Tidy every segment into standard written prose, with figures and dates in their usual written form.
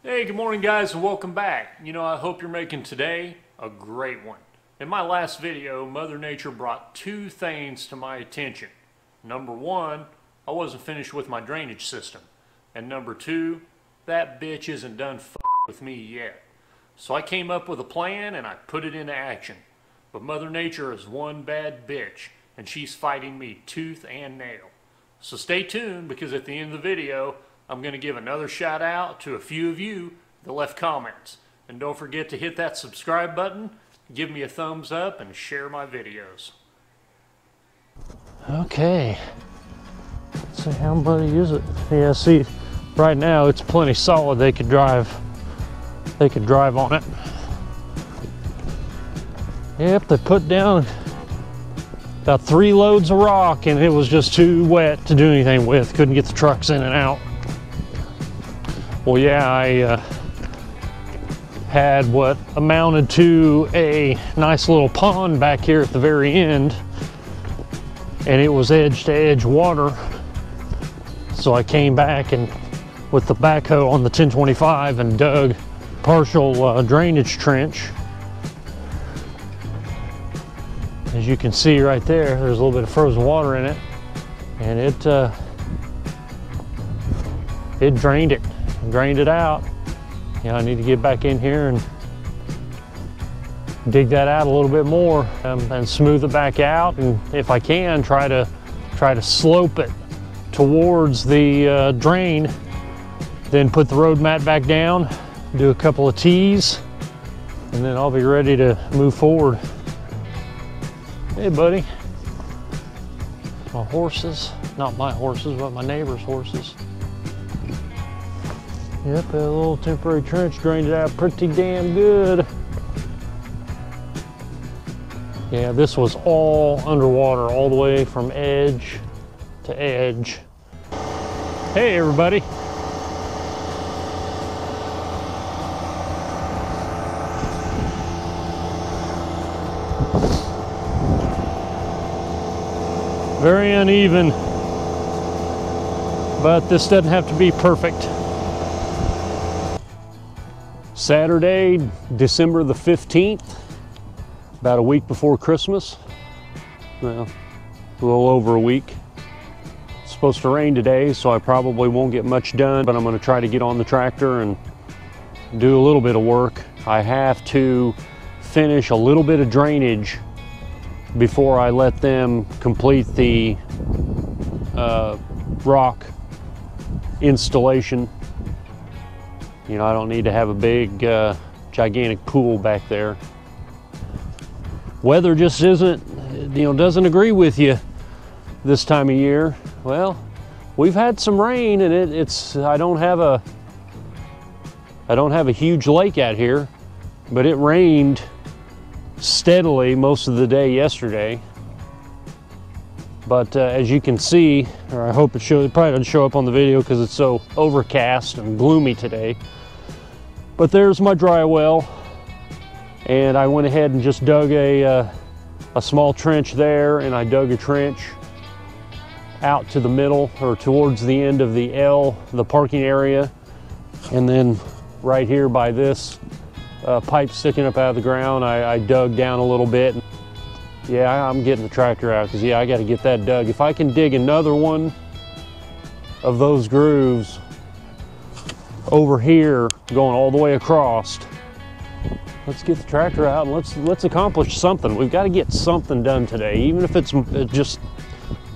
Hey, good morning guys and welcome back. I hope you're making today a great one. In my last video, Mother Nature brought two things to my attention. Number one, I wasn't finished with my drainage system. And number two, that bitch isn't done with me yet. So I came up with a plan and I put it into action. But Mother Nature is one bad bitch and she's fighting me tooth and nail. So stay tuned because at the end of the video, I'm going to give another shout out to a few of you that left comments. And don't forget to hit that subscribe button, give me a thumbs up, and share my videos. Okay, let's see how muddy is it. Yeah, see, right now it's plenty solid. They could drive on it. Yep, they put down about 3 loads of rock and it was just too wet to do anything with. Couldn't get the trucks in and out. Well, yeah, I had what amounted to a nice little pond back here at the very end, and it was edge to edge water. So I came back and with the backhoe on the 1025 and dug partial drainage trench. As you can see right there, there's a little bit of frozen water in it, and it drained it. Drained it out. I need to get back in here and dig that out a little bit more and smooth it back out, and if I can try to slope it towards the drain, then put the road mat back down, do a couple of tees, and then I'll be ready to move forward. Hey buddy, my horses, not my horses but my neighbor's horses. Yep, that little temporary trench drained it out pretty damn good. Yeah, this was all underwater, all the way from edge to edge. Hey everybody. Very uneven, but this doesn't have to be perfect. Saturday, December the 15th, about a week before Christmas. Well, a little over a week. It's supposed to rain today, so I probably won't get much done, but I'm going to try to get on the tractor and do a little bit of work. I have to finish a little bit of drainage before I let them complete the rock installation. I don't need to have a big, gigantic pool back there. Weather just doesn't agree with you this time of year. Well, we've had some rain, and I don't have a huge lake out here, but it rained steadily most of the day yesterday. But as you can see, or I hope it probably doesn't show up on the video because it's so overcast and gloomy today. But there's my dry well, and I went ahead and just dug a small trench there, and I dug a trench out to the middle or towards the end of the L, the parking area, and then right here by this pipe sticking up out of the ground, I dug down a little bit. Yeah, I'm getting the tractor out because I got to get that dug. If I can dig another one of those grooves over here going all the way across, let's get the tractor out and let's accomplish something. We've got to get something done today, even if it's just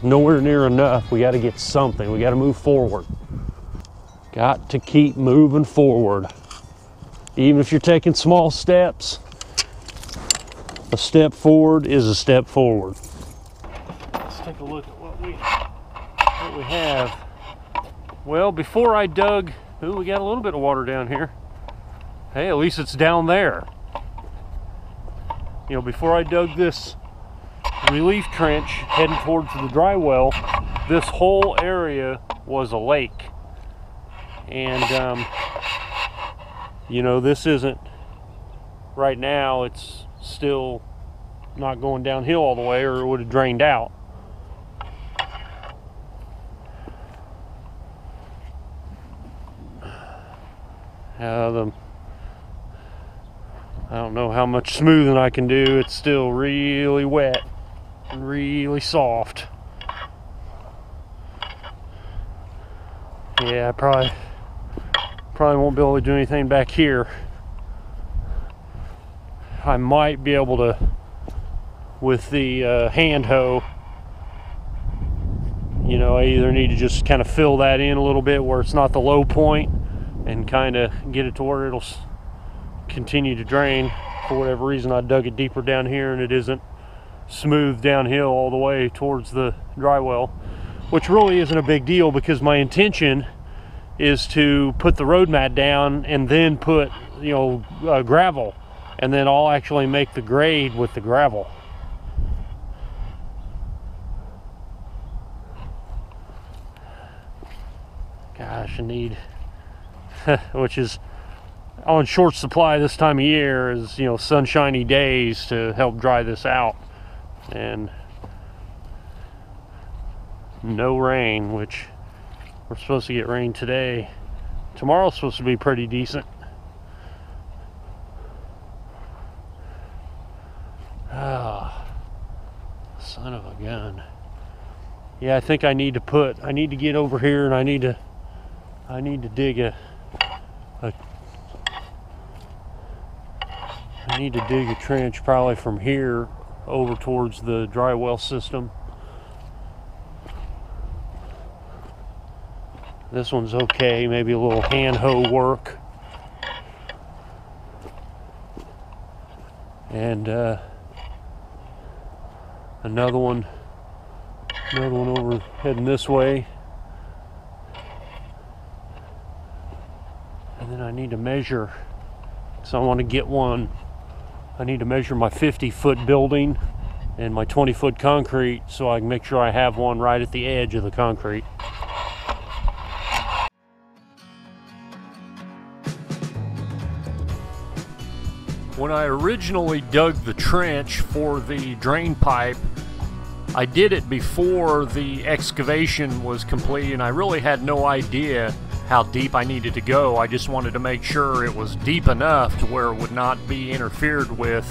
nowhere near enough. We got to get something. We got to move forward. Got to keep moving forward, even if you're taking small steps. A step forward is a step forward. Let's take a look at what we have. Well, before I dug, ooh, we got a little bit of water down here. Hey, at least it's down there. Before I dug this relief trench heading towards the dry well, this whole area was a lake. And, this isn't, right now, it's still not going downhill all the way or it would have drained out. I don't know how much smoothing I can do. It's still really wet and really soft. Yeah, I probably won't be able to do anything back here. I might be able to, with the hand hoe, you know, I either need to just kind of fill that in a little bit where it's not the low point and kind of get it to where it'll continue to drain. For whatever reason, I dug it deeper down here and it isn't smooth downhill all the way towards the dry well, which really isn't a big deal because my intention is to put the road mat down and then put, you know, gravel, and then I'll actually make the grade with the gravel. Gosh, I need, which is on short supply this time of year, is, you know, sunshiny days to help dry this out, and no rain, which we're supposed to get rain today. Tomorrow's supposed to be pretty decent. Ah, son of a gun. Yeah, I think I need to get over here, and I need to dig a trench probably from here over towards the dry well system. This one's okay, maybe a little hand hoe work. And another one over heading this way. And then I need to measure, so I want to get one. I need to measure my 50-foot building and my 20-foot concrete so I can make sure I have one right at the edge of the concrete. When I originally dug the trench for the drain pipe, I did it before the excavation was complete, and I really had no idea how deep I needed to go. I just wanted to make sure it was deep enough to where it would not be interfered with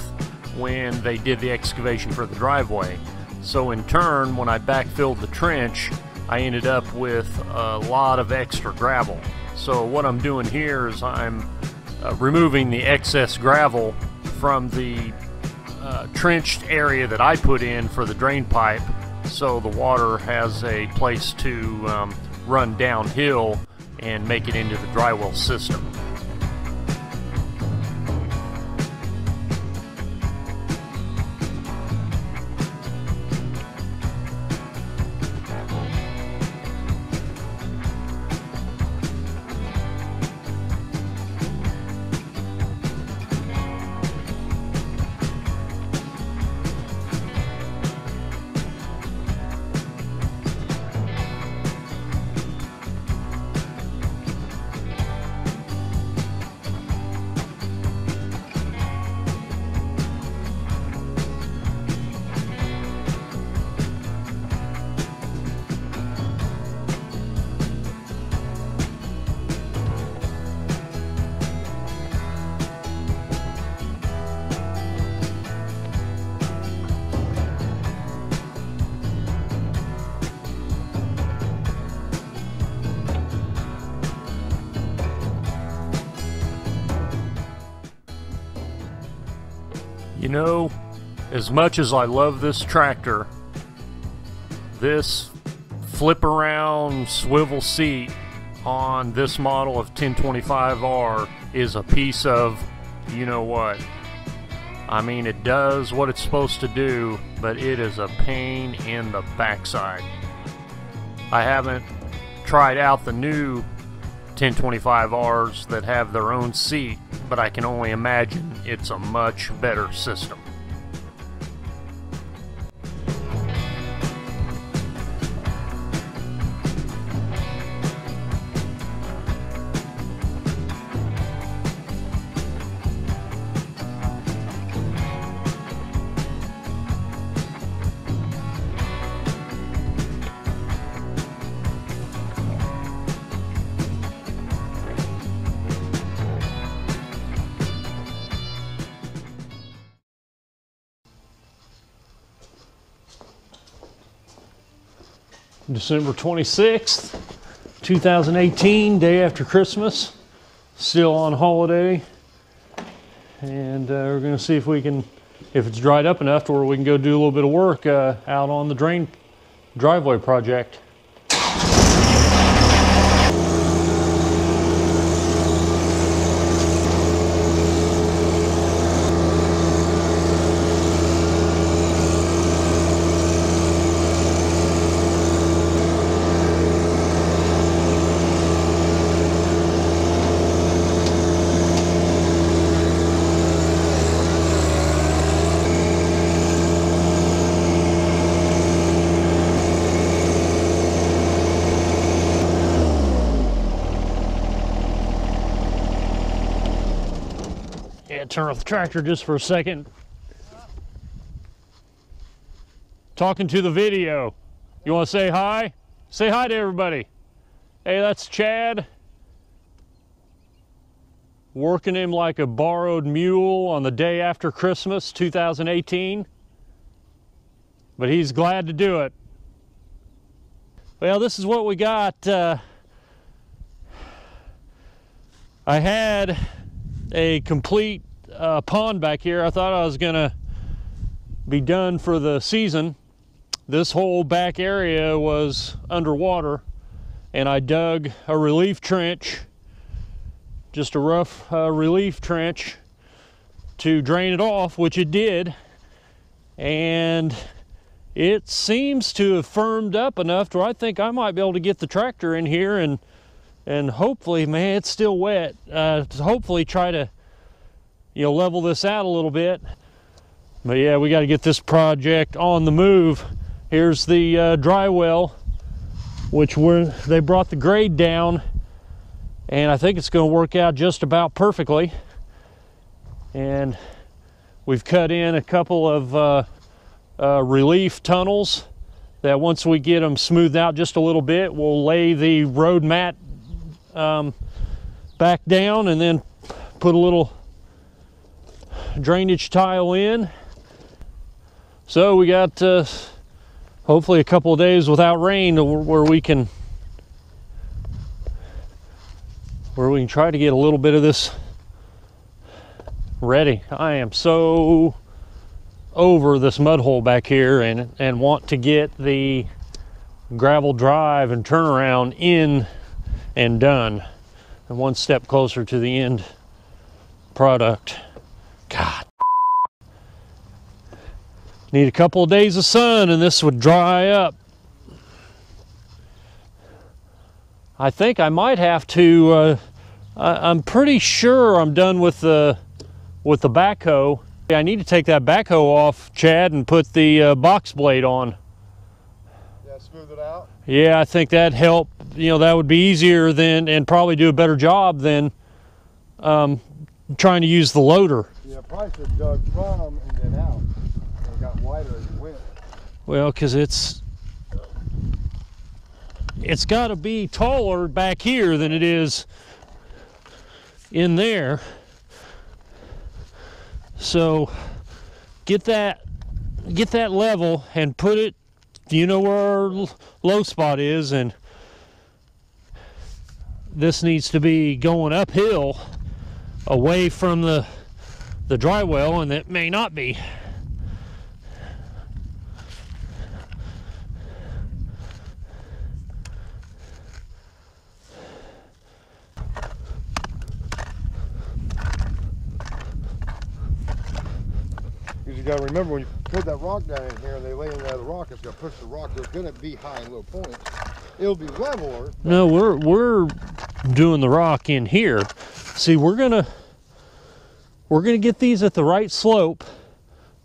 when they did the excavation for the driveway. So in turn, when I backfilled the trench, I ended up with a lot of extra gravel. So what I'm doing here is I'm removing the excess gravel from the trenched area that I put in for the drain pipe, so the water has a place to run downhill and make it into the dry well system. You know, as much as I love this tractor, this flip around swivel seat on this model of 1025R is a piece of, you know what. I mean, it does what it's supposed to do, but it is a pain in the backside. I haven't tried out the new 1025Rs that have their own seat, but I can only imagine it's a much better system. December 26th, 2018, day after Christmas. Still on holiday. And we're going to see if we can, if it's dried up enough to where we can go do a little bit of work out on the driveway project. Turn off the tractor just for a second. Talking to the video. You want to say hi? Say hi to everybody. Hey, that's Chad. Working him like a borrowed mule on the day after Christmas, 2018. But he's glad to do it. Well, this is what we got. I had a complete pond back here. I thought I was gonna be done for the season. This whole back area was underwater, and I dug a relief trench, just a rough relief trench to drain it off, which it did, and it seems to have firmed up enough to where I think I might be able to get the tractor in here and hopefully, man, it's still wet, to hopefully try to level this out a little bit. But yeah, we got to get this project on the move. Here's the dry well, which they brought the grade down, and I think it's going to work out just about perfectly. And we've cut in a couple of relief tunnels that once we get them smoothed out just a little bit, we'll lay the road mat back down and then put a little drainage tile in. So we got hopefully a couple of days without rain where we can try to get a little bit of this ready. I am so over this mud hole back here and want to get the gravel drive and turnaround in and done, and one step closer to the end product. God, need a couple of days of sun and this would dry up. I think I might have to, I'm pretty sure I'm done with the backhoe. I need to take that backhoe off, Chad, and put the box blade on. Yeah, smooth it out? Yeah, I think that'd help. That would be easier than, and probably do a better job than trying to use the loader. Yeah, probably should have dug from and then out. And it got wider as it went. Well, because it's got to be taller back here than it is in there. So get that level and put it, where our low spot is, and this needs to be going uphill away from the dry well, and it may not be. Because you got to remember, when you put that rock down in here and they lay in there the rock, it's going to push the rock. There's going to be high and low points. It'll be leveler. No, we're doing the rock in here. See, we're gonna get these at the right slope.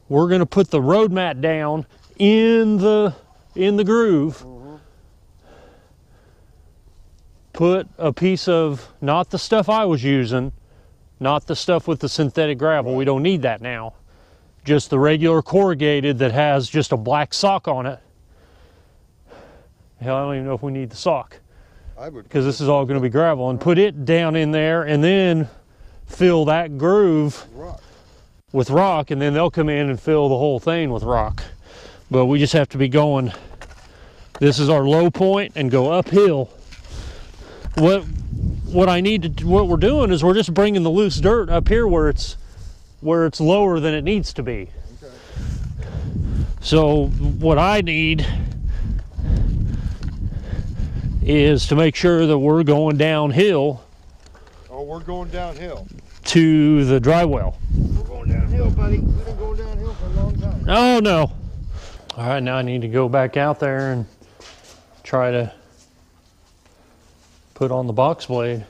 We're gonna put the road mat down in the groove. Mm-hmm. Put a piece of, not the stuff I was using, not the stuff with the synthetic gravel. Right. We don't need that now. Just the regular corrugated that has just a black sock on it. Hell, I don't even know if we need the sock, because this is all going to be gravel, and put it down in there and then fill that groove with rock, and then they'll come in and fill the whole thing with rock. But we just have to be going This is our low point and go uphill. What we're doing is we're just bringing the loose dirt up here where it's lower than it needs to be. Okay. So what I need is to make sure that we're going downhill. Oh, we're going downhill. To the dry well. We're going downhill, buddy. We've been going downhill for a long time. Oh no. All right, now I need to go back out there and try to put on the box blade.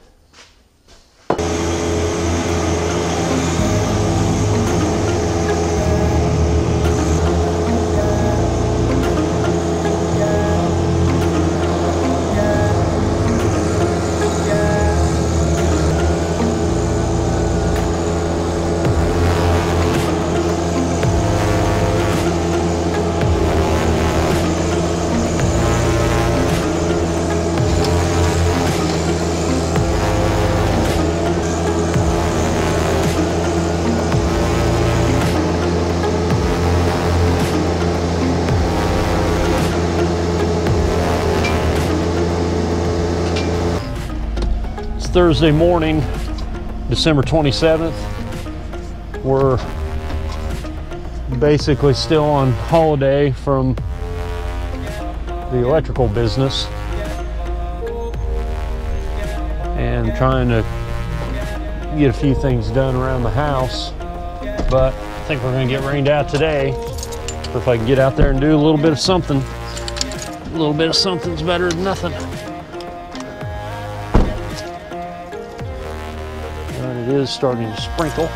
Thursday morning, December 27th. We're basically still on holiday from the electrical business and trying to get a few things done around the house, but I think we're going to get rained out today. So if I can get out there and do a little bit of something, a little bit of something's better than nothing. It is starting to sprinkle.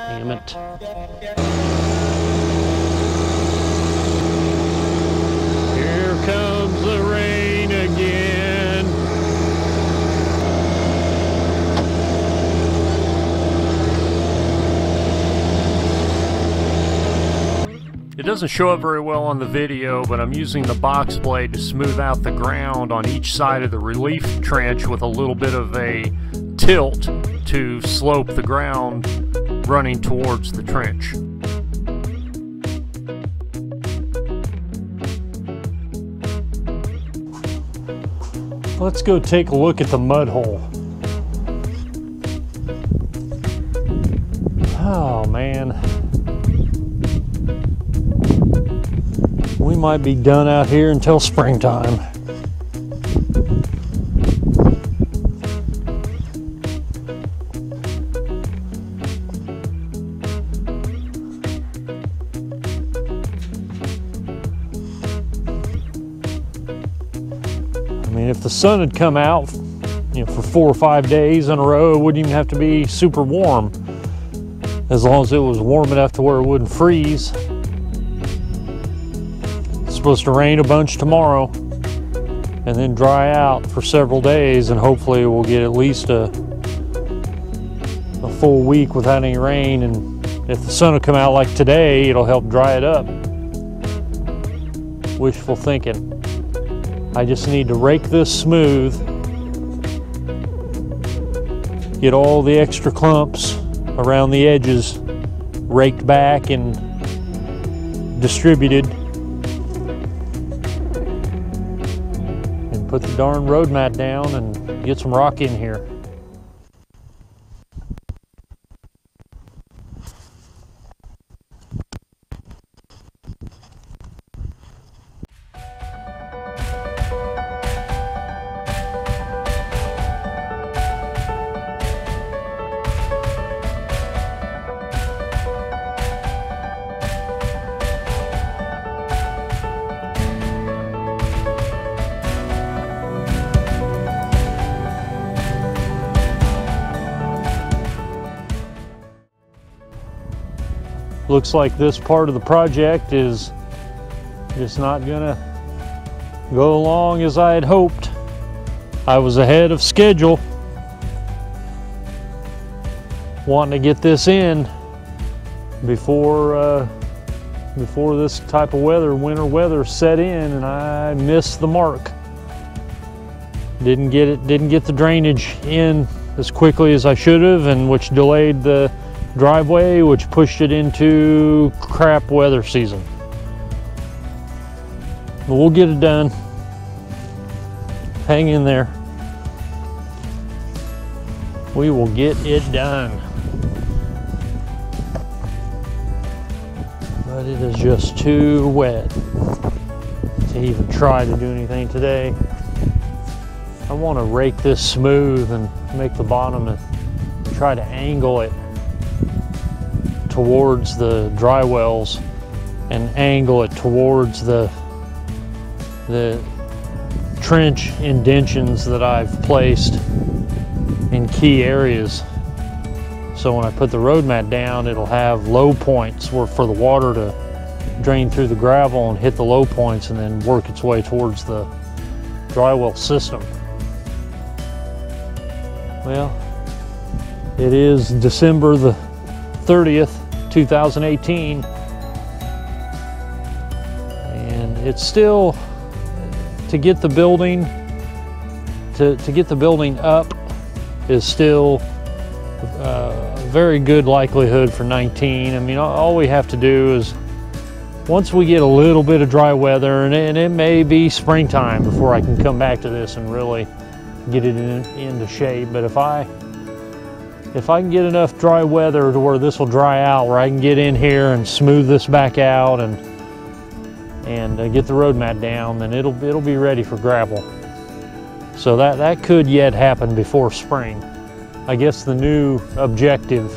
Damn it. Here comes the rain again. It doesn't show up very well on the video, but I'm using the box blade to smooth out the ground on each side of the relief trench with a little bit of a tilt to slope the ground running towards the trench. Let's go take a look at the mud hole. Oh man. We might be done out here until springtime. I mean, if the sun had come out, for 4 or 5 days in a row, it wouldn't even have to be super warm. As long as it was warm enough to where it wouldn't freeze. Supposed to rain a bunch tomorrow and then dry out for several days, and hopefully we'll get at least a full week without any rain, and if the sun will come out like today, it'll help dry it up. Wishful thinking. I just need to rake this smooth, get all the extra clumps around the edges raked back and distributed, put the darn road mat down and get some rock in here. Looks like this part of the project is just not gonna go along as I had hoped. I was ahead of schedule, wanting to get this in before this type of weather, winter weather, set in, and I missed the mark. Didn't get the drainage in as quickly as I should have, and which delayed the driveway, which pushed it into crap weather season. But we'll get it done. Hang in there. We will get it done. But it is just too wet to even try to do anything today. I want to rake this smooth and make the bottom and try to angle it towards the dry wells and angle it towards the trench indentions that I've placed in key areas. So when I put the road mat down, it'll have low points for the water to drain through the gravel and hit the low points and then work its way towards the dry well system. Well, it is December the 30th, 2018, and it's still, to get the building up is still a very good likelihood for 19. I mean, all we have to do is, once we get a little bit of dry weather, and it may be springtime before I can come back to this and really get it into shape. But if I can get enough dry weather to where this will dry out, where I can get in here and smooth this back out and get the road mat down, then it'll be ready for gravel. So that could yet happen before spring. I guess the new objective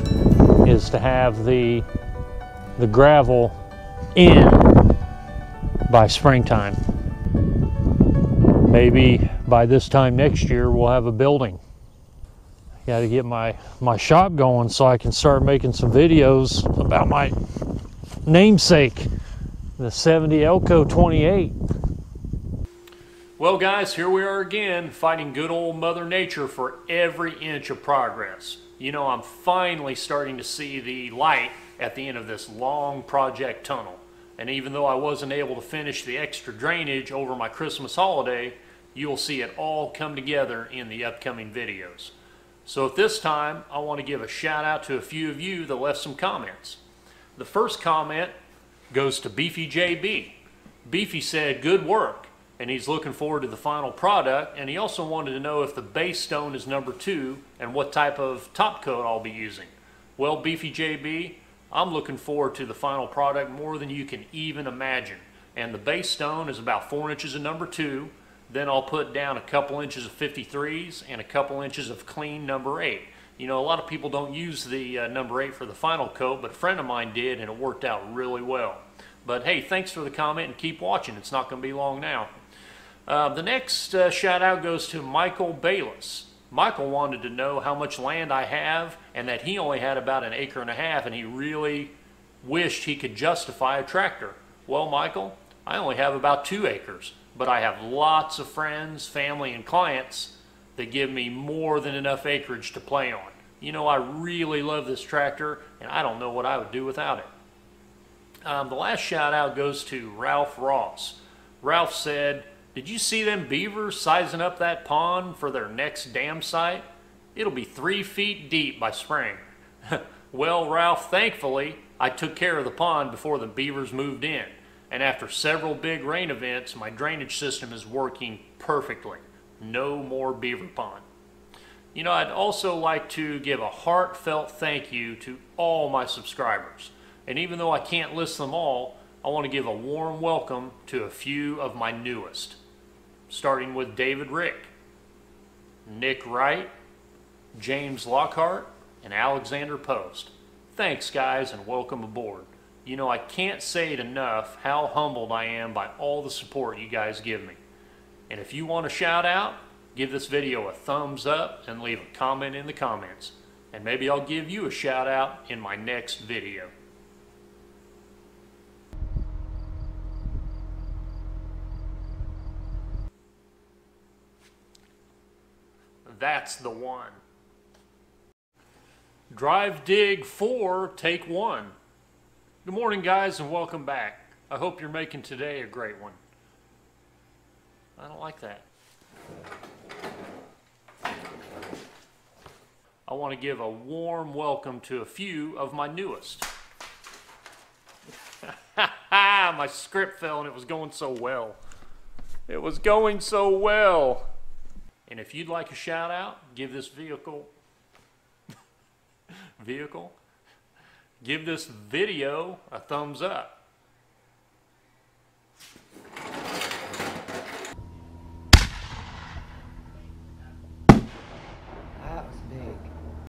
is to have the gravel in by springtime. Maybe by this time next year we'll have a building. Got to get my shop going so I can start making some videos about my namesake, the 70 Elco 28. Well guys, here we are again, fighting good old Mother Nature for every inch of progress. You know, I'm finally starting to see the light at the end of this long project tunnel. And even though I wasn't able to finish the extra drainage over my Christmas holiday, you'll see it all come together in the upcoming videos. So at this time, I want to give a shout out to a few of you that left some comments. The first comment goes to Beefy JB. Beefy said, good work, and he's looking forward to the final product, and he also wanted to know if the base stone is number 2 and what type of top coat I'll be using. Well, Beefy JB, I'm looking forward to the final product more than you can even imagine. And the base stone is about 4 inches of number 2. Then I'll put down a couple inches of 53s and a couple inches of clean number 8. You know, a lot of people don't use the number 8 for the final coat, but a friend of mine did, and it worked out really well. But hey, thanks for the comment, and keep watching. It's not going to be long now. The next shout out goes to Michael Bayless. Michael wanted to know how much land I have, and that he only had about 1.5 acres, and he really wished he could justify a tractor. Well, Michael, I only have about 2 acres, but I have lots of friends, family, and clients that give me more than enough acreage to play on. You know, I really love this tractor, and I don't know what I would do without it. The last shout out goes to Ralph Ross. Ralph said, did you see them beavers sizing up that pond for their next dam site? It'll be 3 feet deep by spring. Well, Ralph, thankfully, I took care of the pond before the beavers moved in. And after several big rain events, my drainage system is working perfectly. No more beaver pond. You know, I'd also like to give a heartfelt thank you to all my subscribers. And even though I can't list them all, I want to give a warm welcome to a few of my newest. Starting with David Rick, Nick Wright, James Lockhart, and Alexander Post. Thanks guys, and welcome aboard. You know, I can't say it enough how humbled I am by all the support you guys give me. And if you want a shout out, give this video a thumbs up and leave a comment in the comments. And maybe I'll give you a shout out in my next video. That's the one. Drive Dig 4, take 1. Good morning guys, and welcome back. I hope you're making today a great one. I don't like that. I want to give a warm welcome to a few of my newest. My script fell and it was going so well. It was going so well. And if you'd like a shout out, give this give this video a thumbs up.